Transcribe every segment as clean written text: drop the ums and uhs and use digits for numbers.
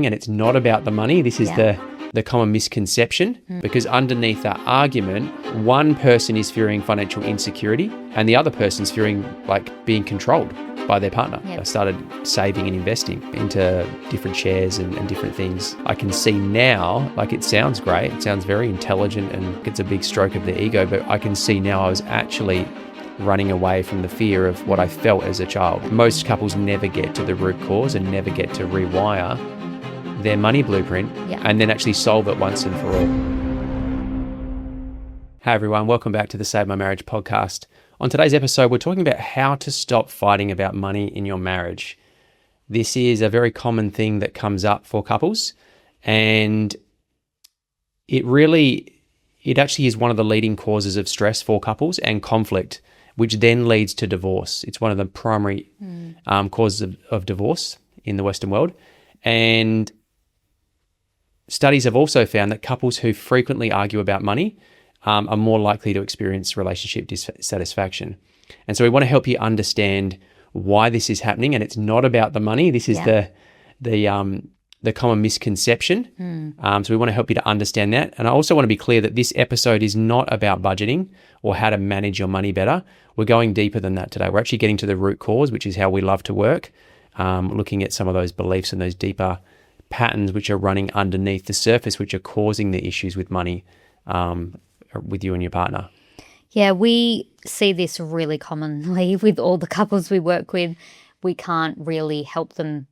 and it's not about the money. This is the common misconception, because underneath that argument, one person is fearing financial insecurity and the other person's fearing like being controlled by their partner. I started saving and investing into different shares and different things. I can see now, like it sounds great, it sounds very intelligent and it's a big stroke of the ego, but I can see now I was actually running away from the fear of what I felt as a child. Most couples never get to the root cause and never get to rewire their money blueprint and then actually solve it once and for all. Hi everyone, welcome back to the Save My Marriage podcast. On today's episode, we're talking about how to stop fighting about money in your marriage. This is a very common thing that comes up for couples, and it actually is one of the leading causes of stress for couples and conflict, which then leads to divorce. It's one of the primary causes of divorce in the Western world. And studies have also found that couples who frequently argue about money are more likely to experience relationship dissatisfaction. And so we want to help you understand why this is happening, and it's not about the money. This is the common misconception. So we want to help you to understand that. And I also want to be clear that this episode is not about budgeting or how to manage your money better. We're going deeper than that today. We're actually getting to the root cause, which is how we love to work, looking at some of those beliefs and those deeper patterns which are running underneath the surface, which are causing the issues with money with you and your partner. Yeah, we see this really commonly with all the couples we work with. We can't really help them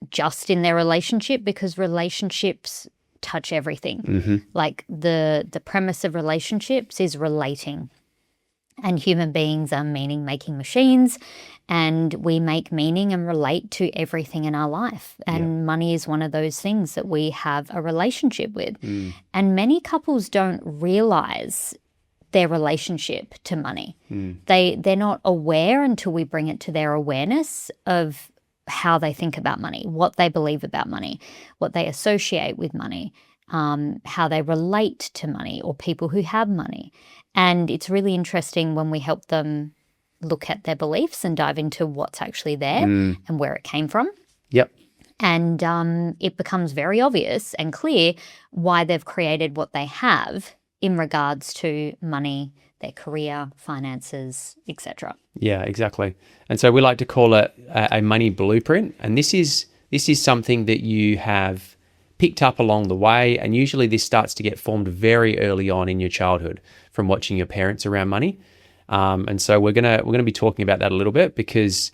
just in their relationship, because relationships touch everything. Like the premise of relationships is relating. And human beings are meaning-making machines, and we make meaning and relate to everything in our life. And money is one of those things that we have a relationship with. And many couples don't realize their relationship to money. They're not aware until we bring it to their awareness of how they think about money, what they believe about money, what they associate with money, how they relate to money or people who have money. And it's really interesting when we help them look at their beliefs and dive into what's actually there and where it came from. And it becomes very obvious and clear why they've created what they have in regards to money, their career, finances, etc. Yeah, exactly. And so we like to call it a money blueprint. And this is something that you have picked up along the way, and usually this starts to get formed very early on in your childhood from watching your parents around money. And so we're gonna be talking about that a little bit, because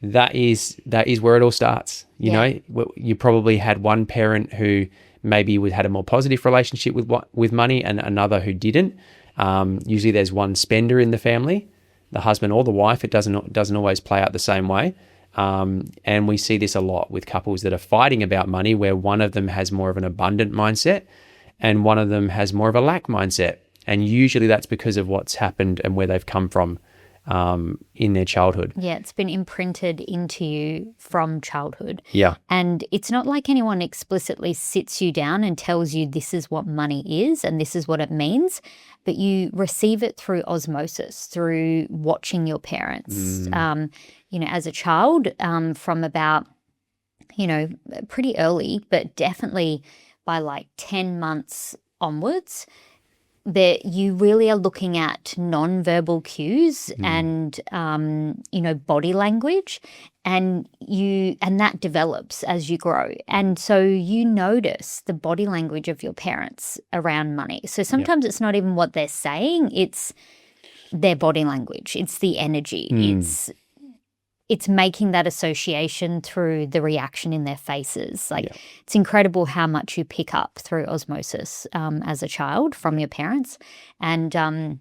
that is where it all starts. You know, you probably had one parent who maybe had a more positive relationship with money, and another who didn't. Usually there's one spender in the family, the husband or the wife. It doesn't always play out the same way. And we see this a lot with couples that are fighting about money, where one of them has more of an abundant mindset and one of them has more of a lack mindset. And usually that's because of what's happened and where they've come from in their childhood. Yeah, it's been imprinted into you from childhood. Yeah. And it's not like anyone explicitly sits you down and tells you this is what money is and this is what it means, but you receive it through osmosis, through watching your parents. As a child, from about, pretty early, but definitely by 10 months onwards, that you really are looking at non-verbal cues and body language, and that develops as you grow. And so you notice the body language of your parents around money. So sometimes it's not even what they're saying, it's their body language, it's the energy, it's making that association through the reaction in their faces. It's incredible how much you pick up through osmosis as a child from your parents. And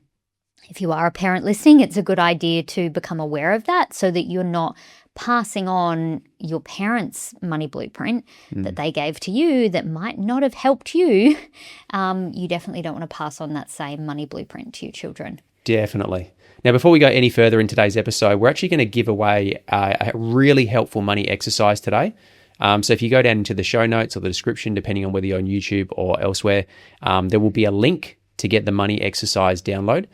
if you are a parent listening, it's a good idea to become aware of that, so that you're not passing on your parents' money blueprint that they gave to you that might not have helped you. You definitely don't want to pass on that same money blueprint to your children. Definitely. Now, before we go any further in today's episode, we're actually going to give away a really helpful money exercise today. So if you go down into the show notes or the description, depending on whether you're on YouTube or elsewhere, there will be a link to get the money exercise download.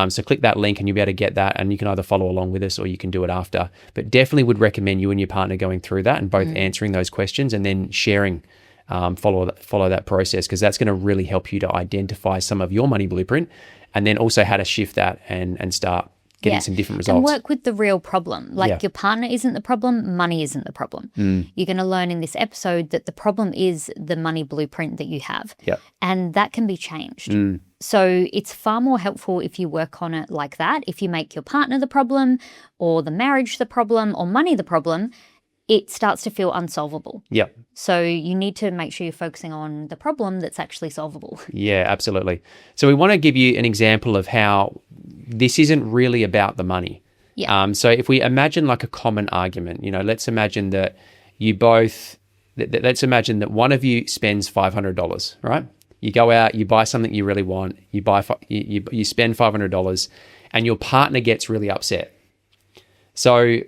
So click that link and you'll be able to get that, and you can either follow along with us or you can do it after. But definitely would recommend you and your partner going through that and both answering those questions and then sharing, follow that process, because that's going to really help you to identify some of your money blueprint, and then also how to shift that and start getting some different results. And work with the real problem. Like your partner isn't the problem, money isn't the problem. You're going to learn in this episode that the problem is the money blueprint that you have. Yep. And that can be changed. So it's far more helpful if you work on it like that. If you make your partner the problem, or the marriage the problem, or money the problem, it starts to feel unsolvable. Yep. So you need to make sure you're focusing on the problem that's actually solvable. Yeah, absolutely. So we want to give you an example of how this isn't really about the money. Yeah. So if we imagine like a common argument, let's imagine that you both, let's imagine that one of you spends $500, right? You go out, you buy something you really want, you spend $500, and your partner gets really upset. So,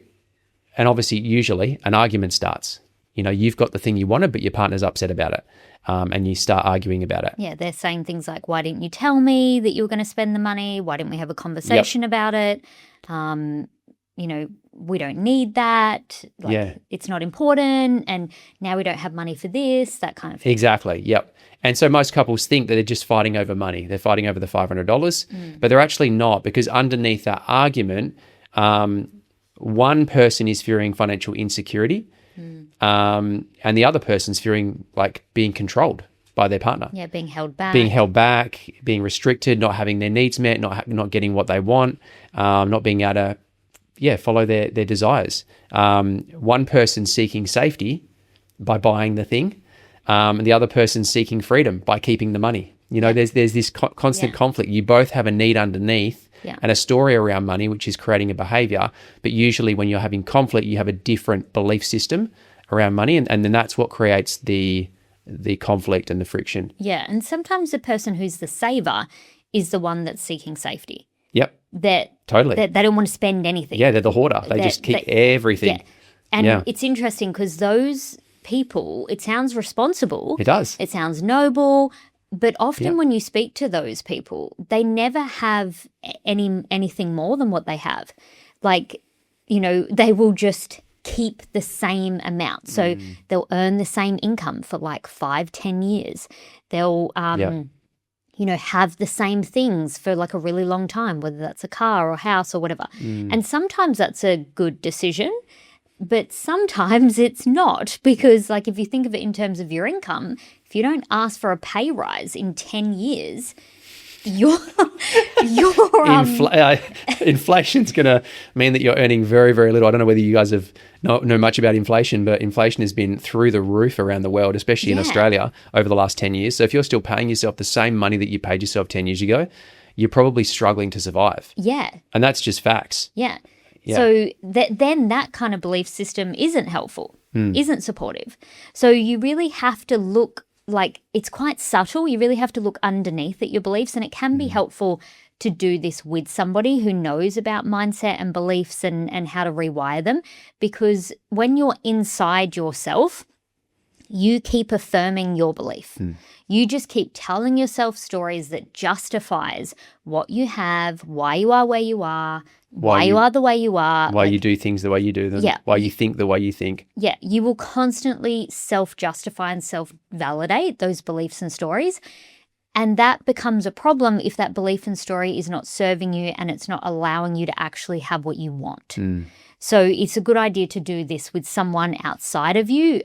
and obviously, usually, an argument starts. You've got the thing you wanted, but your partner's upset about it, and you start arguing about it. Yeah, they're saying things like, why didn't you tell me that you were going to spend the money? Why didn't we have a conversation about it? We don't need that. It's not important, and now we don't have money for this, that kind of thing. Exactly, yep. And so most couples think that they're just fighting over money. They're fighting over the $500, but they're actually not, because underneath that argument, one person is fearing financial insecurity, and the other person's fearing like being controlled by their partner. Yeah, being held back, being restricted, not having their needs met, not getting what they want, not being able to follow their desires. One person seeking safety by buying the thing, and the other person seeking freedom by keeping the money. There's this constant conflict. You both have a need underneath and a story around money, which is creating a behavior. But usually when you're having conflict, you have a different belief system around money. And then that's what creates the conflict and the friction. Yeah. And sometimes the person who's the saver is the one that's seeking safety. Yep. Totally. They don't want to spend anything. Yeah, they're the hoarder. They just keep everything. Yeah. And it's interesting because those people, it sounds responsible. It does. It sounds noble. But often when you speak to those people, they never have anything more than what they have. Like, they will just keep the same amount. So they'll earn the same income for like 5-10 years. They'll, have the same things for like a really long time, whether that's a car or house or whatever. And sometimes that's a good decision, but sometimes it's not, because like if you think of it in terms of your income, if you don't ask for a pay rise in 10 years, inflation's going to mean that you're earning very, very little. I don't know whether you guys know much about inflation, but inflation has been through the roof around the world, especially in Australia over the last 10 years. So if you're still paying yourself the same money that you paid yourself 10 years ago, you're probably struggling to survive. Yeah. And that's just facts. Yeah. So then that kind of belief system isn't helpful, isn't supportive. So you really have to look, like, it's quite subtle. You really have to look underneath at your beliefs, and it can be helpful to do this with somebody who knows about mindset and beliefs and how to rewire them, because when you're inside yourself, you keep affirming your belief. You just keep telling yourself stories that justifies what you have, why you are where you are, why you are the way you are. Why you do things the way you do them. Yeah. Why you think the way you think. Yeah. You will constantly self-justify and self-validate those beliefs and stories. And that becomes a problem if that belief and story is not serving you and it's not allowing you to actually have what you want. So it's a good idea to do this with someone outside of you.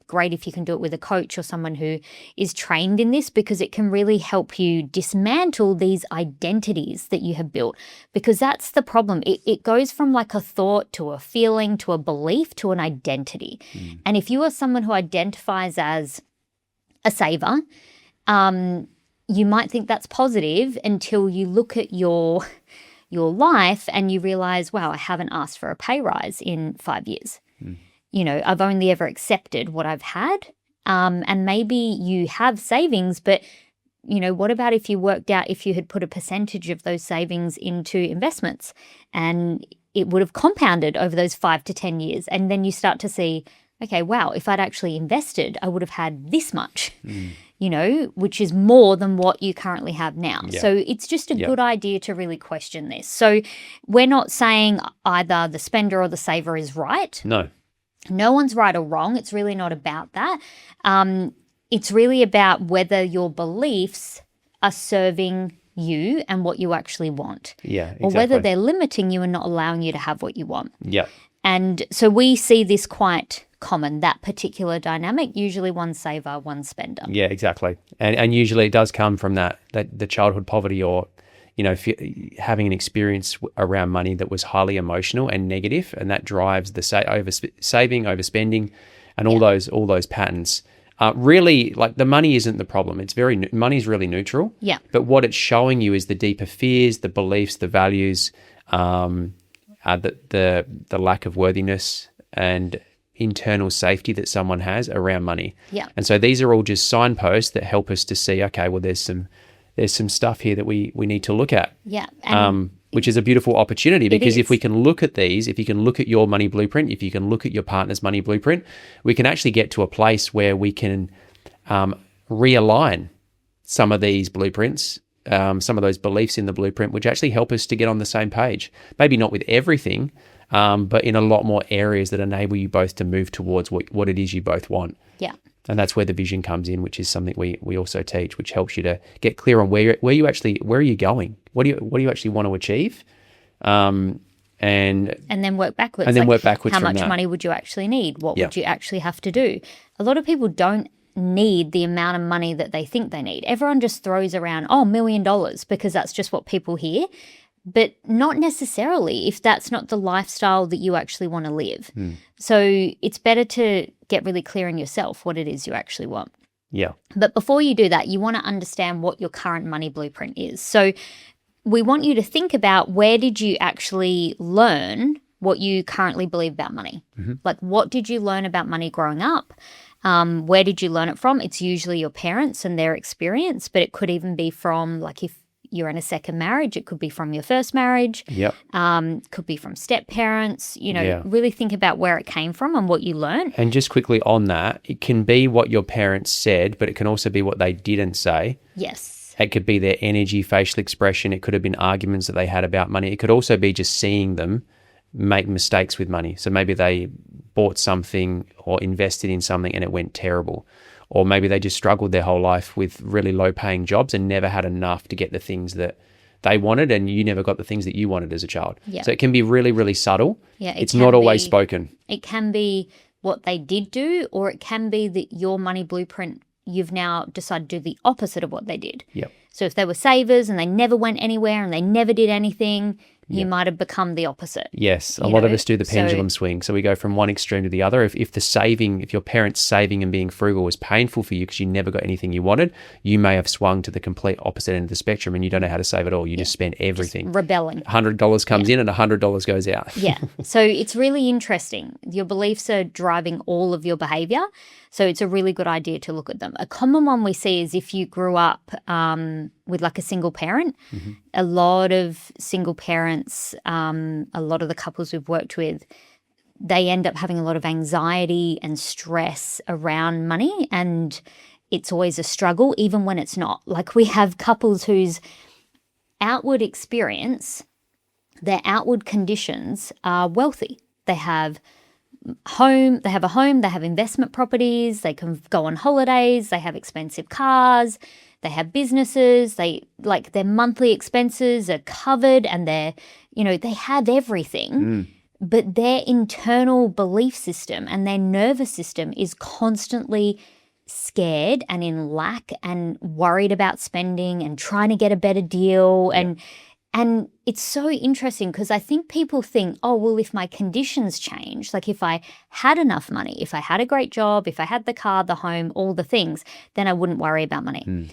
Great if you can do it with a coach or someone who is trained in this, because it can really help you dismantle these identities that you have built, because that's the problem. It goes from like a thought to a feeling to a belief to an identity. And if you are someone who identifies as a saver, you might think that's positive until you look at your life and you realize, wow, I haven't asked for a pay rise in 5 years. I've only ever accepted what I've had. And maybe you have savings, but, what about if you worked out if you had put a percentage of those savings into investments and it would have compounded over those 5 to 10 years? And then you start to see, okay, wow, if I'd actually invested, I would have had this much, which is more than what you currently have now. Yeah. So it's just a good idea to really question this. So we're not saying either the spender or the saver is right. No. No one's right or wrong. It's really not about that. It's really about whether your beliefs are serving you and what you actually want. Yeah, exactly. Or whether they're limiting you and not allowing you to have what you want. Yeah. And so we see this quite common, that particular dynamic, usually one saver, one spender. Yeah, exactly. And usually it does come from that the childhood poverty, or, having an experience around money that was highly emotional and negative, and that drives the saving, overspending, and all those patterns. Really, like, the money isn't the problem. Money's really neutral. Yeah. But what it's showing you is the deeper fears, the beliefs, the values, the lack of worthiness and internal safety that someone has around money. Yeah. And so these are all just signposts that help us to see, okay, well, there's some stuff here that we need to look at. Yeah. Which is a beautiful opportunity, because if we can look at these, if you can look at your money blueprint, if you can look at your partner's money blueprint, we can actually get to a place where we can realign some of these blueprints, some of those beliefs in the blueprint, which actually help us to get on the same page. Maybe not with everything, but in a lot more areas that enable you both to move towards what it is you both want. Yeah. And that's where the vision comes in, which is something we also teach, which helps you to get clear on where are you going? What do you actually want to achieve? And then work backwards. And then work backwards how from much that. money would you actually need? What would you actually have to do? A lot of people don't need the amount of money that they think they need. Everyone just throws around, $1 million, because that's just what people hear. But not necessarily if that's not the lifestyle that you actually want to live. So it's better to get really clear in yourself what it is you actually want. Yeah. But before you do that, you want to understand what your current money blueprint is. So we want you to think about, where did you actually learn what you currently believe about money? Like, what did you learn about money growing up? Where did you learn it from? It's usually your parents and their experience, but it could even be from, like, if you're in a second marriage, it could be from your first marriage. Yep. Could be from step parents. Really think about where it came from and what you learned. And just quickly on that, it can be what your parents said, but it can also be what they didn't say. Yes. It could be their energy, facial expression. It could have been arguments that they had about money. It could also be just seeing them make mistakes with money. So maybe they bought something or invested in something and it went terrible. Or maybe they just struggled their whole life with really low-paying jobs and never had enough to get the things that they wanted, and you never got the things that you wanted as a child. Yeah. So it can be really, really subtle. Yeah, it's not always spoken. It can be what they did do, or it can be that your money blueprint, you've now decided to do the opposite of what they did. Yep. So if they were savers and they never went anywhere and they never did anything, you might have become the opposite. Yes, a lot of us do the pendulum swing. So we go from one extreme to the other. If your parents' saving and being frugal was painful for you because you never got anything you wanted, you may have swung to the complete opposite end of the spectrum, and you don't know how to save at all. You just spend everything. Just rebelling. $100 comes in and $100 goes out. Yeah. So it's really interesting. Your beliefs are driving all of your behavior. So it's a really good idea to look at them. A common one we see is if you grew up with, like, a single parent. A lot of single parents, a lot of the couples we've worked with, they end up having a lot of anxiety and stress around money, and it's always a struggle, even when it's not. Like, we have couples whose outward experience, their outward conditions are wealthy. They have a home, they have investment properties, they can go on holidays, they have expensive cars, they have businesses, their monthly expenses are covered, and they have everything. But their internal belief system and their nervous system is constantly scared and in lack and worried about spending and trying to get a better deal. And it's so interesting, because I think people think, oh, well, if my conditions change, like if I had enough money, if I had a great job, if I had the car, the home, all the things, then I wouldn't worry about money.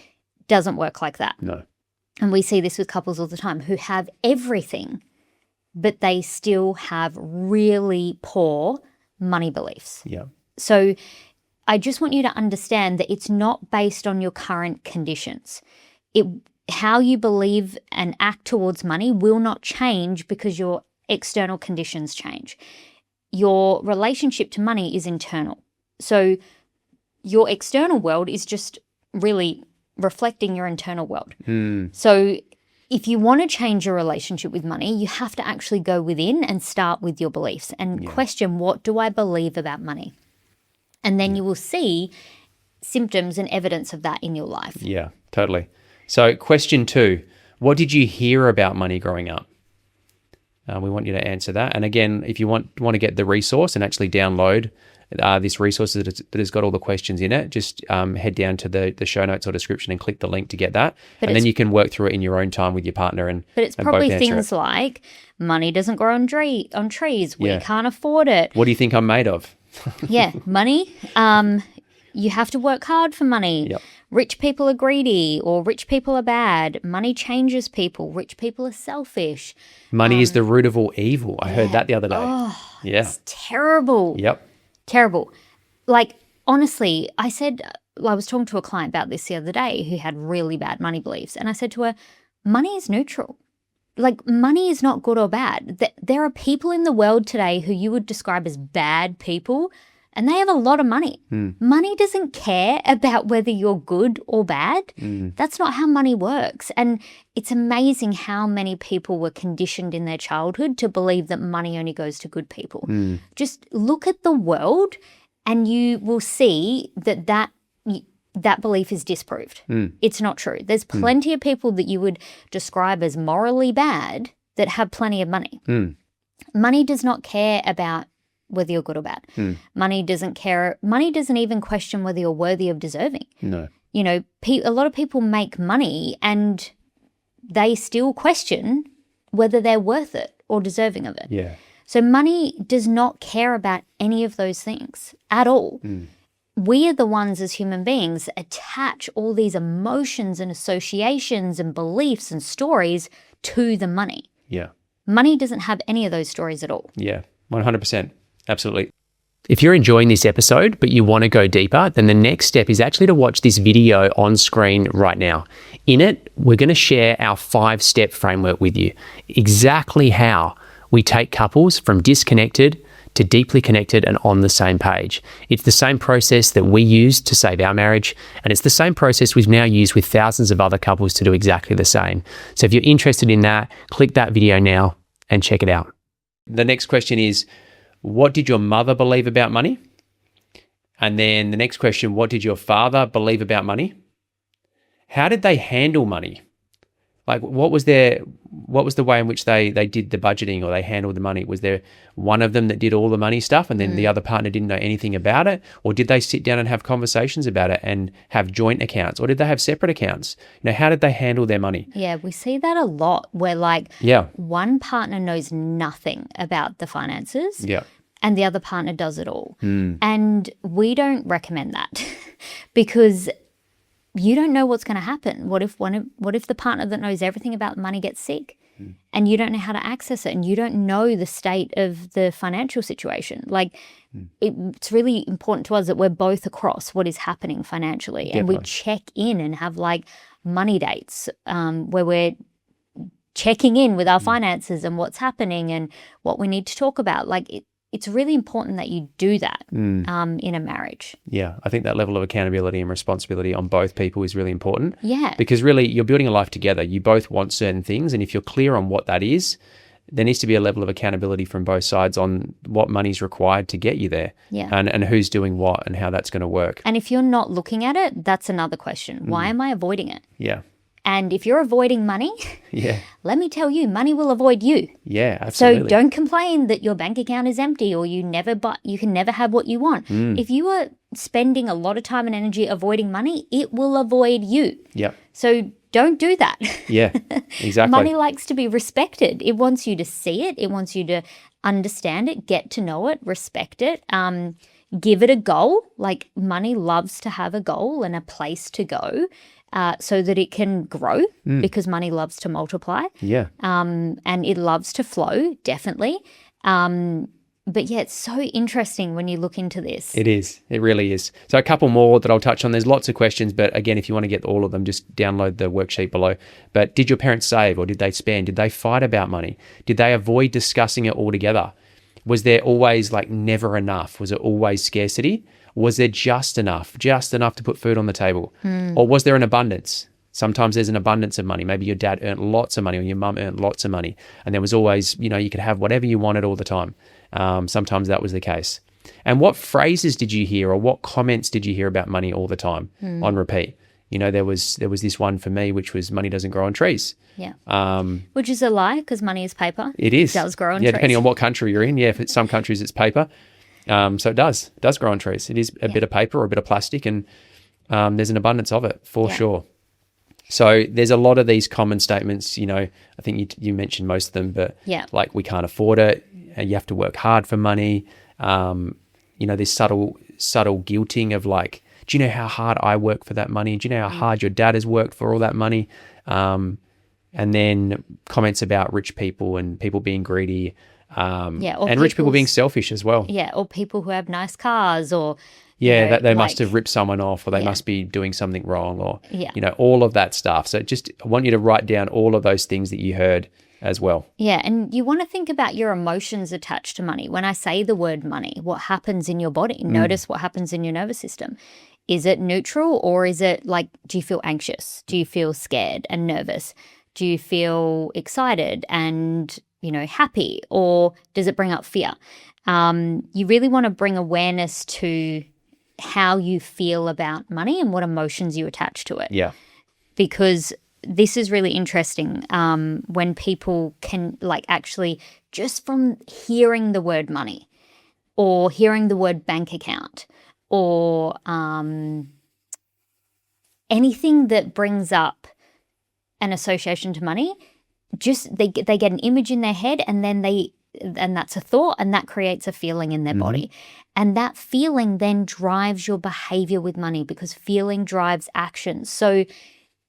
Doesn't work like that. No. And we see this with couples all the time who have everything, but they still have really poor money beliefs. Yeah. So I just want you to understand that it's not based on your current conditions. How you believe and act towards money will not change because your external conditions change. your relationship to money is internal. So your external world is just really reflecting your internal world. So if you want to change your relationship with money, you have to actually go within and start with your beliefs and question, what do I believe about money? And then you will see symptoms and evidence of that in your life. Yeah, totally. So question 2, what did you hear about money growing up? We want you to answer that. And again, if you want to get the resource and actually download this resource that has got all the questions in it, just head down to the show notes or description and click the link to get that. And then you can work through it in your own time with your partner. But it's probably things like money doesn't grow on trees. We can't afford it. What do you think I'm made of? Money. You have to work hard for money. Yep. Rich people are greedy, or rich people are bad. Money changes people. Rich people are selfish. Money is the root of all evil. I heard that the other day. Oh, it's terrible. Yep. Terrible. Like, honestly, I was talking to a client about this the other day who had really bad money beliefs. And I said to her, money is neutral. Like, money is not good or bad. There are people in the world today who you would describe as bad people, and they have a lot of money. Money doesn't care about whether you're good or bad. That's not how money works. And it's amazing how many people were conditioned in their childhood to believe that money only goes to good people. Just look at the world and you will see that belief is disproved. It's not true. There's plenty of people that you would describe as morally bad that have plenty of money. Money does not care about whether you're good or bad. Money doesn't care. Money doesn't even question whether you're worthy of deserving. No. You know, a lot of people make money and they still question whether they're worth it or deserving of it. Yeah. So money does not care about any of those things at all. We are the ones as human beings attach all these emotions and associations and beliefs and stories to the money. Yeah. Money doesn't have any of those stories at all. Yeah, 100%. Absolutely. If you're enjoying this episode, but you want to go deeper, then the next step is actually to watch this video on screen right now. In it, we're going to share our 5-step framework with you. Exactly how we take couples from disconnected to deeply connected and on the same page. It's the same process that we used to save our marriage, and it's the same process we've now used with thousands of other couples to do exactly the same. So if you're interested in that, click that video now and check it out. The next question is, what did your mother believe about money? And then the next question, what did your father believe about money? How did they handle money? Like, what was the way in which they did the budgeting or they handled the money? Was there one of them that did all the money stuff and then the other partner didn't know anything about it? Or did they sit down and have conversations about it and have joint accounts? Or did they have separate accounts? You know, how did they handle their money? Yeah, we see that a lot where one partner knows nothing about the finances. Yeah. And the other partner does it all. And we don't recommend that because you don't know what's going to happen. What if the partner that knows everything about money gets sick and you don't know how to access it and you don't know the state of the financial situation? Like, it's really important to us that we're both across what is happening financially. And we check in and have like money dates where we're checking in with our finances and what's happening and what we need to talk about. Like, it's really important that you do that in a marriage. Yeah, I think that level of accountability and responsibility on both people is really important. Yeah. Because really, you're building a life together. You both want certain things, and if you're clear on what that is, there needs to be a level of accountability from both sides on what money's required to get you there. Yeah. And who's doing what and how that's going to work. And if you're not looking at it, that's another question. Why am I avoiding it? Yeah. And if you're avoiding money, let me tell you, money will avoid you. Yeah, absolutely. So don't complain that your bank account is empty or you can never have what you want. If you are spending a lot of time and energy avoiding money, it will avoid you. Yeah. So don't do that. Yeah, exactly. Money likes to be respected. It wants you to see it. It wants you to understand it, get to know it, respect it. Give it a goal. Like, money loves to have a goal and a place to go. So that it can grow because money loves to multiply. Yeah. And it loves to flow, definitely. But yeah, it's so interesting when you look into this. It is. It really is. So a couple more that I'll touch on. There's lots of questions, but again, if you want to get all of them, just download the worksheet below. But did your parents save or did they spend? Did they fight about money? Did they avoid discussing it altogether? Was there always like never enough? Was it always scarcity? Was there just enough to put food on the table? Or was there an abundance? Sometimes there's an abundance of money. Maybe your dad earned lots of money or your mum earned lots of money, and there was always, you could have whatever you wanted all the time. Sometimes that was the case. And what phrases did you hear or what comments did you hear about money all the time on repeat? There was this one for me, which was money doesn't grow on trees. Yeah. Which is a lie because money is paper. It is. It does grow on trees. Yeah, depending on what country you're in. Yeah, for some countries it's paper. So it does grow on trees. It is a bit of paper or a bit of plastic, and there's an abundance of it for sure. So there's a lot of these common statements, I think you mentioned most of them, but like we can't afford it, you have to work hard for money. This subtle guilting of like, do you know how hard I work for that money? Do you know how hard your dad has worked for all that money? And then comments about rich people and people being greedy, and rich people being selfish as well. Yeah, or people who have nice cars or... that they must have ripped someone off, or they must be doing something wrong, or, all of that stuff. So I want you to write down all of those things that you heard as well. Yeah, and you want to think about your emotions attached to money. When I say the word money, what happens in your body? Notice what happens in your nervous system. Is it neutral, or is it like, do you feel anxious? Do you feel scared and nervous? Do you feel excited and, happy? Or does it bring up fear? You really want to bring awareness to how you feel about money and what emotions you attach to it. Yeah. Because this is really interesting when people can actually just from hearing the word money or hearing the word bank account or anything that brings up an association to money, just they get an image in their head and that's a thought, and that creates a feeling in their body. And that feeling then drives your behavior with money because feeling drives action. So,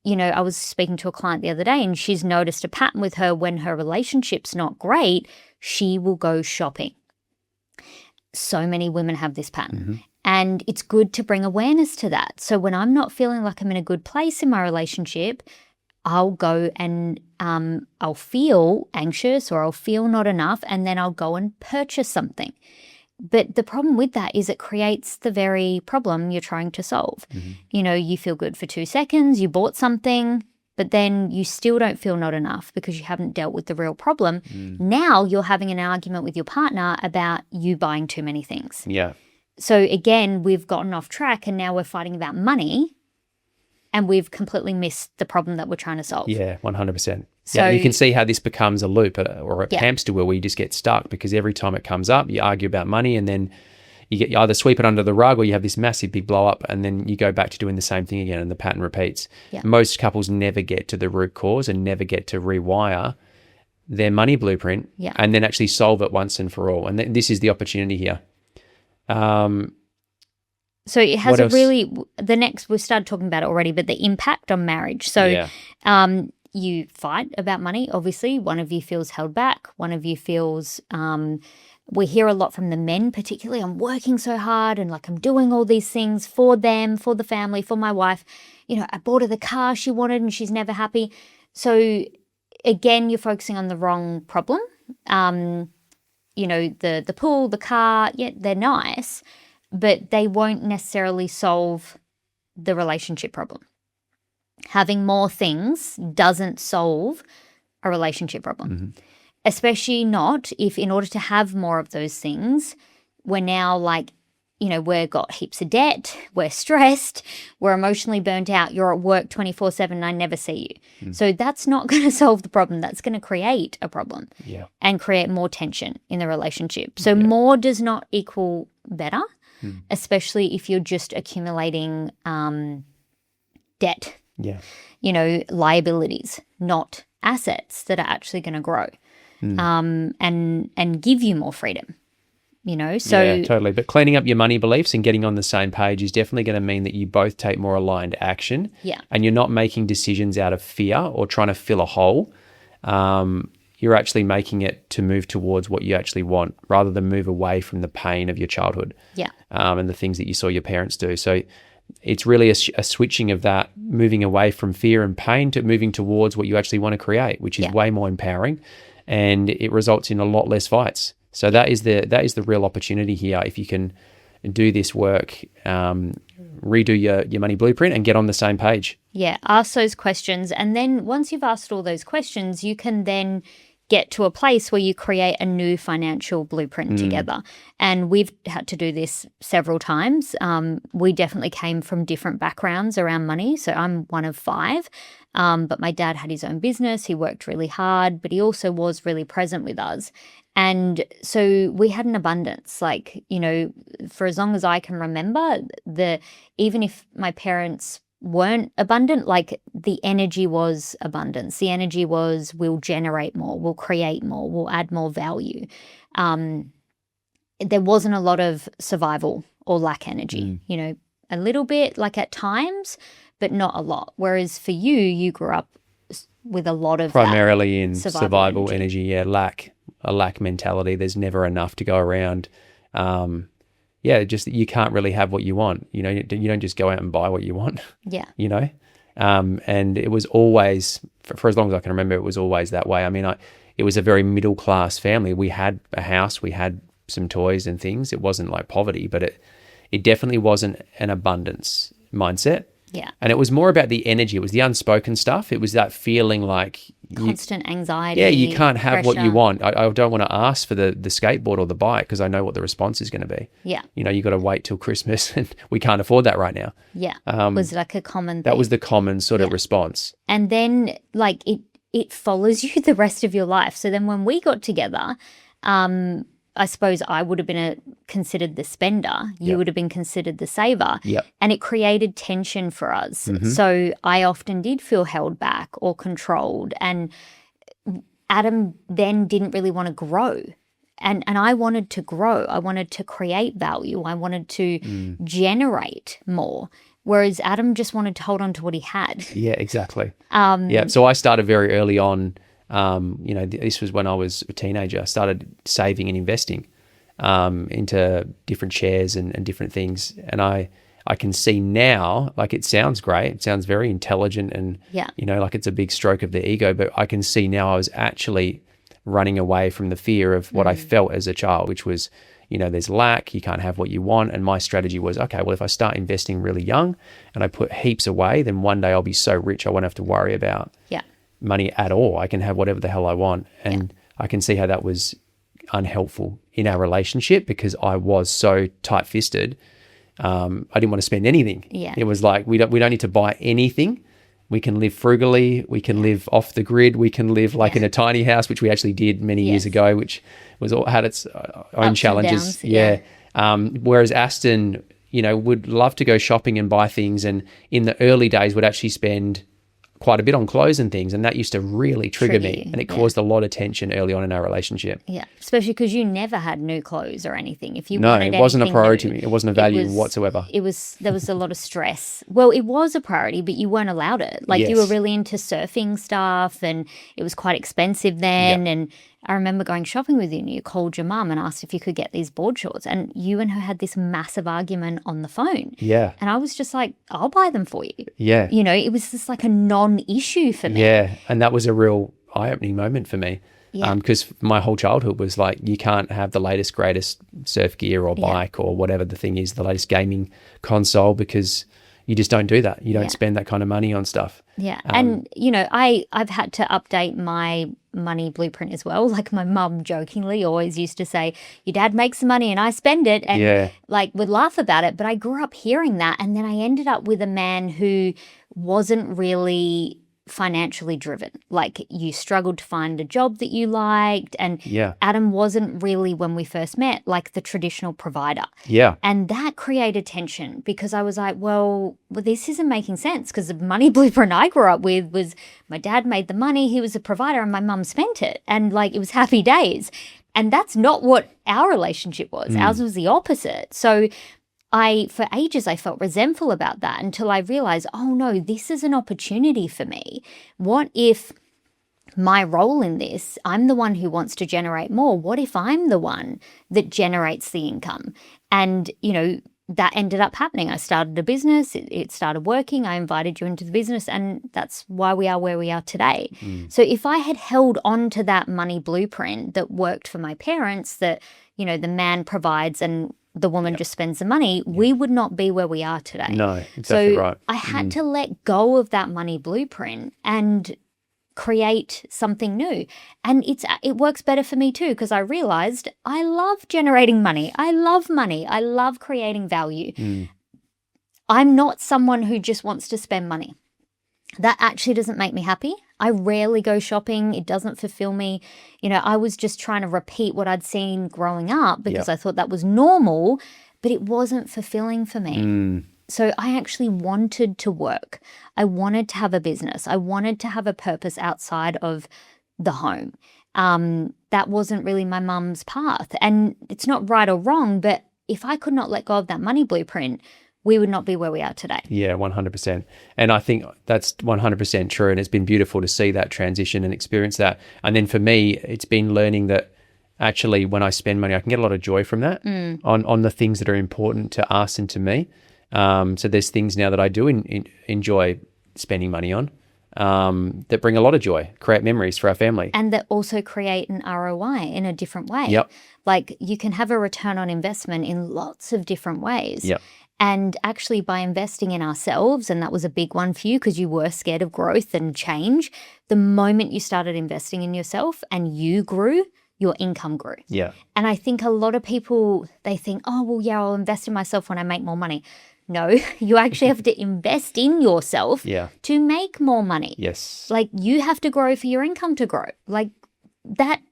I was speaking to a client the other day and she's noticed a pattern with her when her relationship's not great, she will go shopping. So many women have this pattern. And it's good to bring awareness to that. So when I'm not feeling like I'm in a good place in my relationship, I'll go and I'll feel anxious or I'll feel not enough, and then I'll go and purchase something. But the problem with that is it creates the very problem you're trying to solve. You feel good for 2 seconds, you bought something, but then you still don't feel not enough because you haven't dealt with the real problem. Now you're having an argument with your partner about you buying too many things. Yeah. So again, we've gotten off track and now we're fighting about money. And we've completely missed the problem that we're trying to solve. Yeah, 100%. So you can see how this becomes a loop or a hamster wheel where you just get stuck because every time it comes up, you argue about money and then you either sweep it under the rug or you have this massive big blow up and then you go back to doing the same thing again and the pattern repeats. Yeah. Most couples never get to the root cause and never get to rewire their money blueprint and then actually solve it once and for all. And this is the opportunity here. So it has we've started talking about it already, but the impact on marriage. So you fight about money, obviously. One of you feels held back. One of you feels, we hear a lot from the men particularly, I'm working so hard and I'm doing all these things for them, for the family, for my wife. I bought her the car she wanted and she's never happy. So again, you're focusing on the wrong problem. The pool, the car, they're nice, but they won't necessarily solve the relationship problem. Having more things doesn't solve a relationship problem, especially not if in order to have more of those things, we're now we've got heaps of debt, we're stressed, we're emotionally burnt out, you're at work 24/7 and I never see you. So that's not going to solve the problem. That's going to create a problem and create more tension in the relationship. So more does not equal better. Especially if you're just accumulating debt, liabilities, not assets that are actually going to grow and give you more freedom, So yeah, totally. But cleaning up your money beliefs and getting on the same page is definitely going to mean that you both take more aligned action. Yeah. And you're not making decisions out of fear or trying to fill a hole. You're actually making it to move towards what you actually want rather than move away from the pain of your childhood and the things that you saw your parents do. So it's really a switching of that, moving away from fear and pain to moving towards what you actually want to create, which is way more empowering, and it results in a lot less fights. So that is the real opportunity here. If you can do this work, redo your money blueprint and get on the same page. Yeah, ask those questions. And then once you've asked all those questions, you can then get to a place where you create a new financial blueprint together. And we've had to do this several times. We definitely came from different backgrounds around money. So I'm one of 5. But my dad had his own business. He worked really hard, but he also was really present with us. And so we had an abundance, like, for as long as I can remember, even if my parents weren't abundant, like the energy was abundance. The energy was, we'll generate more, we'll create more, we'll add more value. There wasn't a lot of survival or lack energy, a little bit, like at times, but not a lot. Whereas for you grew up with a lot of primarily in survival energy. Yeah, a lack mentality. There's never enough to go around. Just you can't really have what you want. You don't just go out and buy what you want. Yeah. And it was always, for as long as I can remember, it was always that way. I mean, it was a very middle class family. We had a house, we had some toys and things. It wasn't like poverty, but it definitely wasn't an abundance mindset. Yeah. And it was more about the energy. It was the unspoken stuff. It was that feeling like constant anxiety. Yeah, you can't have pressure. what you want. I don't want to ask for the skateboard or the bike because I know what the response is going to be. Yeah. You got to wait till Christmas and we can't afford that right now. Yeah. Was like a common thing. That was the common sort of response. And then like it follows you the rest of your life. So then when we got together, I suppose I would have been considered the spender. You would have been considered the saver. Yep. And it created tension for us. Mm-hmm. So I often did feel held back or controlled. And Adam then didn't really want to grow. And I wanted to grow. I wanted to create value. I wanted to generate more. Whereas Adam just wanted to hold on to what he had. Yeah, exactly. So I started very early on. This was when I was a teenager. I started saving and investing into different shares and different things. And I can see now, like it sounds great. It sounds very intelligent and, like it's a big stroke of the ego. But I can see now I was actually running away from the fear of what I felt as a child, which was, there's lack, you can't have what you want. And my strategy was, okay, well, if I start investing really young and I put heaps away, then one day I'll be so rich I won't have to worry about money at all. I can have whatever the hell I want. And I can see how that was unhelpful in our relationship because I was so tight-fisted. I didn't want to spend anything. Yeah. It was like, we don't need to buy anything. We can live frugally. We can live off the grid. We can live like in a tiny house, which we actually did many years ago, which had its own ups challenges. And downs, Whereas Aston, would love to go shopping and buy things. And in the early days would actually spend quite a bit on clothes and things, and that used to really trigger me, and it caused a lot of tension early on in our relationship. Yeah, especially because you never had new clothes or anything. If you no, wanted it wasn't a priority new, to me. It wasn't a value whatsoever. There was a lot of stress. Well, it was a priority, but you weren't allowed it. Like you were really into surfing stuff, and it was quite expensive then. And I remember going shopping with you, and you called your mum and asked if you could get these board shorts, and you and her had this massive argument on the phone. Yeah, and I was just like, I'll buy them for you. Yeah, it was just like a non-issue for me. Yeah, and that was a real eye-opening moment for me. Yeah. Because my whole childhood was like, you can't have the latest, greatest surf gear or bike or whatever the thing is, the latest gaming console, because you just don't do that. You don't spend that kind of money on stuff. Yeah. And, I've had to update my money blueprint as well. Like my mum jokingly always used to say, your dad makes the money and I spend it. And would laugh about it. But I grew up hearing that. And then I ended up with a man who wasn't really financially driven. Like you struggled to find a job that you liked, and Adam wasn't really, when we first met, like the traditional provider. And that created tension because I was like, well, this isn't making sense, because the money blueprint I grew up with was my dad made the money, he was a provider, and my mum spent it, and like it was happy days. And that's not what our relationship was. Ours was the opposite. So for ages, I felt resentful about that until I realized, oh no, this is an opportunity for me. What if my role in this, I'm the one who wants to generate more? What if I'm the one that generates the income? And, that ended up happening. I started a business, it started working, I invited you into the business, and that's why we are where we are today. So if I had held on to that money blueprint that worked for my parents, that, you know, the man provides and the woman just spends the money, we would not be where we are today. No, exactly right. I had to let go of that money blueprint and create something new. And it works better for me too, because I realized I love generating money. I love money. I love creating value. I'm not someone who just wants to spend money. That actually doesn't make me happy. I rarely go shopping. It doesn't fulfill me. You know, I was just trying to repeat what I'd seen growing up because I thought that was normal, but it wasn't fulfilling for me. So I actually wanted to work. I wanted to have a business. I wanted to have a purpose outside of the home. That wasn't really my mum's path. And it's not right or wrong, but if I could not let go of that money blueprint, we would not be where we are today. Yeah, 100%. And I think that's 100% true. And it's been beautiful to see that transition and experience that. And then for me, it's been learning that actually when I spend money, I can get a lot of joy from that on the things that are important to us and to me. So there's things now that I do enjoy spending money on that bring a lot of joy, create memories for our family. And that also create an ROI in a different way. Yep. Like you can have a return on investment in lots of different ways. Yep. And actually by investing in ourselves, and that was a big one for you because you were scared of growth and change, the moment you started investing in yourself and you grew, your income grew. Yeah. And I think a lot of people, they think, oh, well, yeah, I'll invest in myself when I make more money. No, you actually have to invest in yourself to make more money. Yes. Like you have to grow for your income to grow. Like that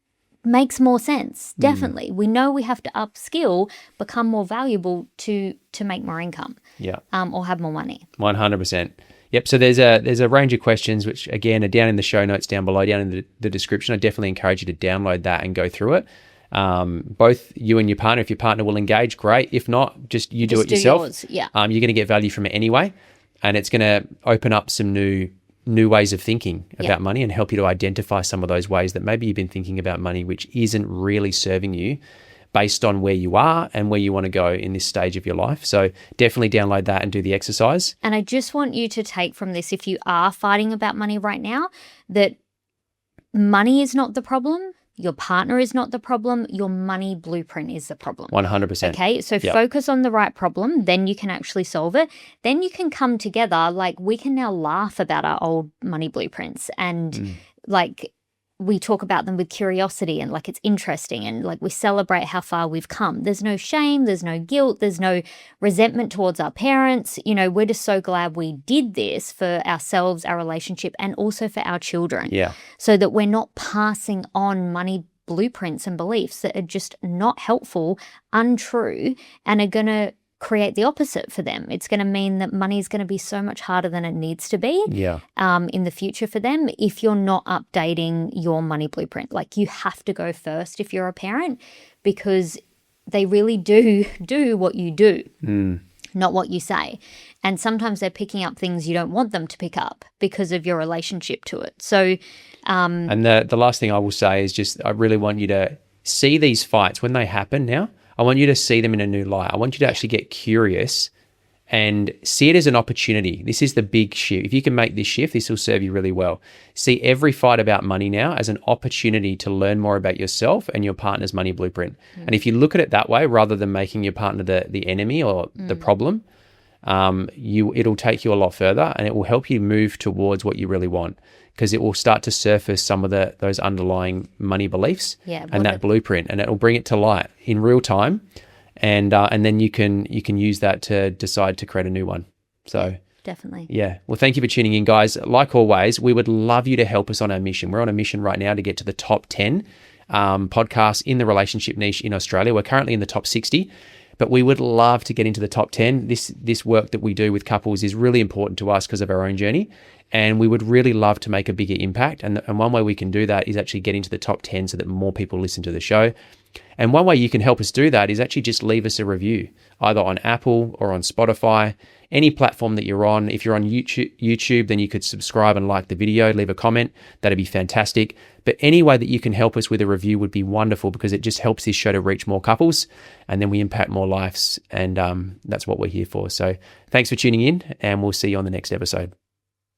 makes more sense. Definitely. We know we have to upskill, become more valuable to make more income. Yeah. Or have more money. 100%. Yep. So there's a range of questions, which again are down in the show notes down below, down in the description. I definitely encourage you to download that and go through it. Both you and your partner, if your partner will engage, great. If not, just do it yourself. Yours. Yeah. You're going to get value from it anyway. And it's going to open up some new ways of thinking about money and help you to identify some of those ways that maybe you've been thinking about money, which isn't really serving you based on where you are and where you want to go in this stage of your life. So definitely download that and do the exercise. And I just want you to take from this, if you are fighting about money right now, that money is not the problem. Your partner is not the problem. Your money blueprint is the problem. 100%. Okay, so focus on the right problem. Then you can actually solve it. Then you can come together. Like we can now laugh about our old money blueprints and like we talk about them with curiosity and like it's interesting and like we celebrate how far we've come. There's no shame. There's no guilt. There's no resentment towards our parents. You know, we're just so glad we did this for ourselves, our relationship, and also for our children. Yeah. So that we're not passing on money blueprints and beliefs that are just not helpful, untrue, and are going to create the opposite for them. It's going to mean that money is going to be so much harder than it needs to be in the future for them if you're not updating your money blueprint. Like you have to go first if you're a parent because they really do what you do, not what you say. And sometimes they're picking up things you don't want them to pick up because of your relationship to it. So, and the last thing I will say is just I really want you to see these fights when they happen now. I want you to see them in a new light. I want you to actually get curious and see it as an opportunity. This is the big shift. If you can make this shift, this will serve you really well. See every fight about money now as an opportunity to learn more about yourself and your partner's money blueprint. And if you look at it that way, rather than making your partner the enemy or the problem, it'll take you a lot further and it will help you move towards what you really want. Because it will start to surface some of those underlying money beliefs and that blueprint, and it will bring it to light in real time, and then you can use that to decide to create a new one. So definitely, Well, thank you for tuning in, guys. Like always, we would love you to help us on our mission. We're on a mission right now to get to the top 10 podcasts in the relationship niche in Australia. We're currently in the top 60. But we would love to get into the top 10. This work that we do with couples is really important to us because of our own journey. And we would really love to make a bigger impact. And one way we can do that is actually get into the top 10 so that more people listen to the show. And one way you can help us do that is actually just leave us a review, either on Apple or on Spotify, any platform that you're on. If you're on YouTube, then you could subscribe and like the video, leave a comment. That'd be fantastic. But any way that you can help us with a review would be wonderful, because it just helps this show to reach more couples, and then we impact more lives. And that's what we're here for. So thanks for tuning in, and we'll see you on the next episode.